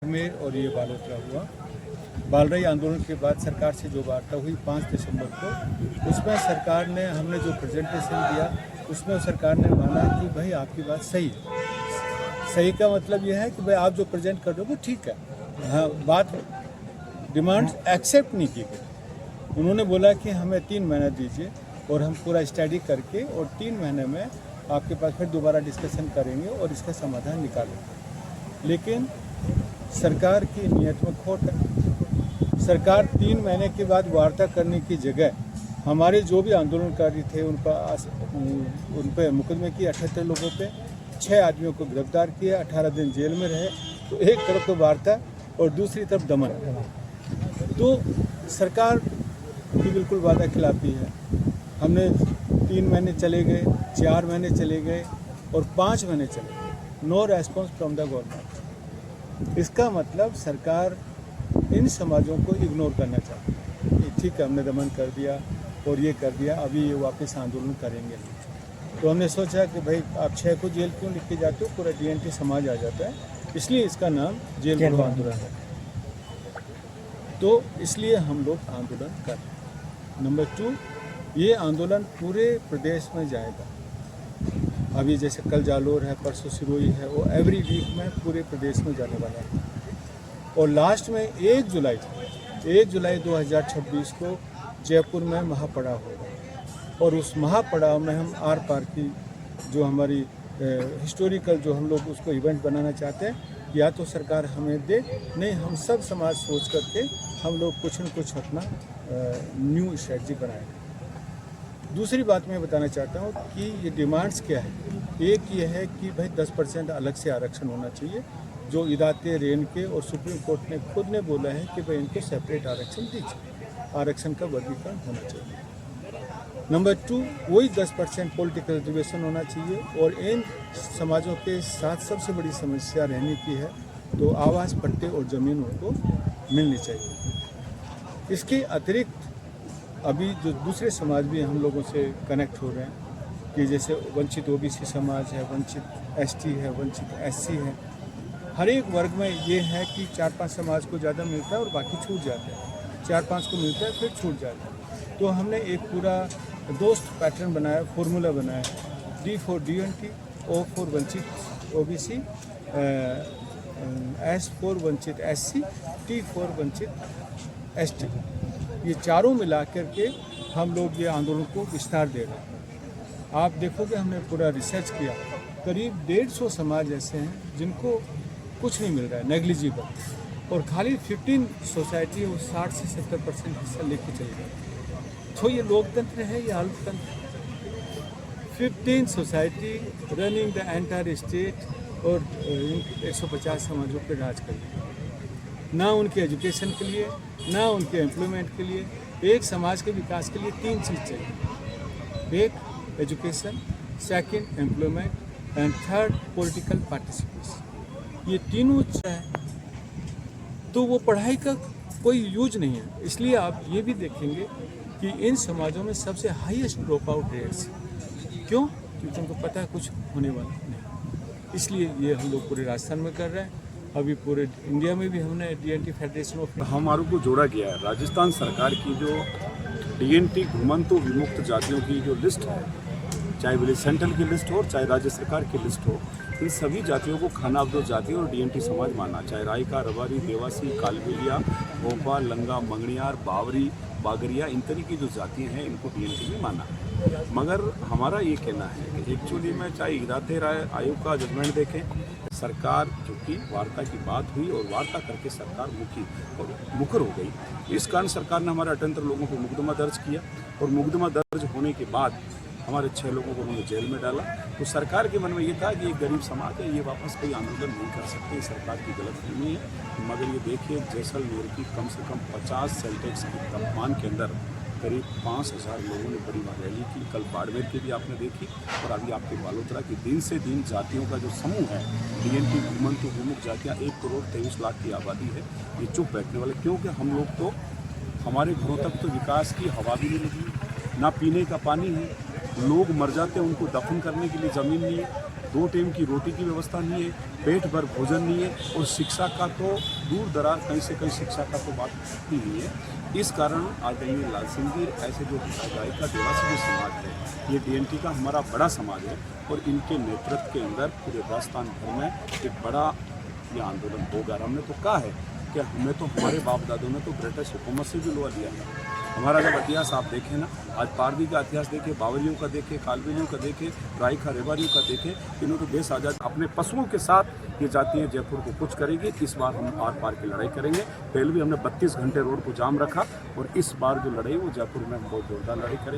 में और ये बालोतरा हुआ। बालरई आंदोलन के बाद सरकार से जो वार्ता हुई 5 दिसंबर को, उसमें सरकार ने हमने जो प्रेजेंटेशन दिया उसमें सरकार ने माना कि भाई आपकी बात सही है। सही का मतलब यह है कि भाई आप जो प्रेजेंट कर रहे हो वो ठीक है। हाँ, बात डिमांड एक्सेप्ट नहीं की गई। उन्होंने बोला कि हमें 3 महीना दीजिए और हम पूरा स्टडी करके और 3 महीने में आपके पास फिर दोबारा डिस्कशन करेंगे और इसका समाधान निकालेंगे। लेकिन सरकार की नीयत में खोट है। सरकार 3 महीने के बाद वार्ता करने की जगह हमारे जो भी आंदोलनकारी थे उन पर मुकदमे किए 78 लोगों पे, 6 आदमियों को गिरफ्तार किया, 18 दिन जेल में रहे। तो एक तरफ तो वार्ता और दूसरी तरफ दमन। तो सरकार की बिल्कुल वादा खिलाफी है। हमने 3 महीने चले गए, 4 महीने चले गए और 5 महीने चले गए, no response from the government. इसका मतलब सरकार इन समाजों को इग्नोर करना चाहती है। ठीक है, हमने दमन कर दिया और ये कर दिया, अभी ये वापस आंदोलन करेंगे। तो हमने सोचा कि भाई आप 6 को जेल क्यों लिख के जाते हो, पूरा DNT समाज आ जाता है, इसलिए इसका नाम जेल भरो आंदोलन है। तो इसलिए हम लोग आंदोलन कर रहे हैं। नंबर 2, ये आंदोलन पूरे प्रदेश में जाएगा। अभी जैसे कल जालोर है, परसों सिरोही है, वो एवरी वीक में पूरे प्रदेश में जाने वाला है। और लास्ट में 1 जुलाई 2026 को जयपुर में महापड़ाव होगा। और उस महापड़ाव में हम आर पार की जो हमारी हिस्टोरिकल जो हम लोग उसको इवेंट बनाना चाहते हैं, या तो सरकार हमें दे, नहीं हम सब समाज सोच करके हम लोग कुछ न कुछ अपना न्यू स्ट्रेटजी बनाएंगे। दूसरी बात मैं बताना चाहता हूँ कि ये डिमांड्स क्या है। एक ये है कि भाई 10% अलग से आरक्षण होना चाहिए, जो इदाते रेन के और सुप्रीम कोर्ट ने खुद ने बोला है कि भाई इनको सेपरेट आरक्षण दीजिए, आरक्षण का वर्गीकरण होना चाहिए। नंबर 2, वही 10% पॉलिटिकल रिजर्वेशन होना चाहिए। और इन समाजों के साथ सबसे बड़ी समस्या रहने की है, तो आवास पट्टे और ज़मीन उनको मिलनी चाहिए। इसके अतिरिक्त अभी जो दूसरे समाज भी हम लोगों से कनेक्ट हो रहे हैं कि जैसे वंचित OBC समाज है, वंचित ST है, वंचित SC है। हर एक वर्ग में ये है कि 4-5 समाज को ज़्यादा मिलता है और बाकी छूट जाता है, 4-5 को मिलता है फिर छूट जाता है। तो हमने एक पूरा दोस्त पैटर्न बनाया, फॉर्मूला बनाया, D for DNT, O for वंचित OBC, S for वंचित SC, T for वंचित ST। ये चारों मिला करके हम लोग ये आंदोलन को विस्तार दे रहे हैं। आप देखोगे हमने पूरा रिसर्च किया, करीब 150 समाज ऐसे हैं जिनको कुछ नहीं मिल रहा है, नेग्लिजिबल, और खाली 15 सोसाइटी वो 60 से 70% हिस्सा लेके चल गए। तो ये लोकतंत्र है या अल्पतंत्र? 15 society running the entire state और 150 समाजों पर राज कर रही है। ना उनके एजुकेशन के लिए, ना उनके एम्प्लॉयमेंट के लिए। एक समाज के विकास के लिए 3 चीज़ चाहिए, एक education, second employment and third political participation. ये तीनों है तो वो पढ़ाई का कोई यूज नहीं है। इसलिए आप ये भी देखेंगे कि इन समाजों में सबसे हाईएस्ट ड्रॉप आउट रेट्स। क्यों? क्योंकि उनको पता है कुछ होने वाला नहीं। इसलिए ये हम लोग पूरे राजस्थान में कर रहे हैं। अभी पूरे इंडिया में भी हमने DNT फेडरेशन ऑफ हमारों को जोड़ा गया है। राजस्थान सरकार की जो DNT घुमंतु विमुक्त जातियों की जो लिस्ट है, चाहे वो सेंट्रल की लिस्ट हो चाहे राज्य सरकार की लिस्ट हो, इन सभी जातियों को खानाबदोश जाति और DNT समाज माना, चाहे रायका, रबारी, देवासी, कालबेलिया, भोपाल, लंगा, मंगनियार, बावरी, बागरिया, इन तरह की जो जातियाँ हैं इनको डीएनटी में माना। मगर हमारा ये कहना है कि एक्चुअली में चाहे इदाते राय आयोग का जजमेंट देखें, सरकार जो कि वार्ता की बात हुई और वार्ता करके सरकार मुखर हो गई। इस कारण सरकार ने हमारे 78 लोगों पर मुकदमा दर्ज किया और मुकदमा दर्ज होने के बाद हमारे 6 लोगों को उन्होंने जेल में डाला। तो सरकार के मन में ये था कि एक गरीब समाज है, ये वापस कोई आंदोलन नहीं कर सकते, सरकार की गलतफहमी है। मगर ये देखिए जैसलमेर की कम से कम 50 सेल्सियस के तापमान के अंदर करीब 5000 लोगों ने बड़ी रैली की। कल बाड़मेर की भी आपने देखी और अभी आपके बालोतरा की। दिन से दिन जातियों का जो समूह है, डीएनटी घुमंतु विमुक्त जातियाँ 1,23,00,000 की आबादी है, ये चुप बैठने वाले। क्योंकि हम लोग तो, हमारे घरों तक तो विकास की हवा भी नहीं लगी, ना पीने का पानी है, लोग मर जाते हैं उनको दफन करने के लिए ज़मीन नहीं है, 2 टाइम की रोटी की व्यवस्था नहीं है, पेट भर भोजन नहीं है, और शिक्षा का तो दूर दराज कहीं से कहीं शिक्षा का तो बात ही नहीं है। इस कारण आदरणीय लाल सिंह जी ऐसे जो गायिका देवासी जो समाज है, ये डीएनटी का हमारा बड़ा समाज है और इनके नेतृत्व के अंदर पूरे राजस्थान भर में एक बड़ा ये आंदोलन होगा। हमने तो कहा है कि हमें तो हमारे बाप दादों ने तो ब्रिटिश हुकूमत से भी लोहा लिया है। हमारा जब इतिहास आप देखें ना, आज पारवी का इतिहास देखें, बावरियों का देखें, कालबेलियों का देखें, रायखा रेवारियों का देखें, इन्होंने तो देश आज़ाद अपने पशुओं के साथ ये जातियाँ जयपुर को कुछ करेगी। इस बार हम आर पार की लड़ाई करेंगे। पहले भी हमने 32 घंटे रोड को जाम रखा और इस बार जो लड़ाई वो जयपुर में हम बहुत जोरदार लड़ाई करेंगे।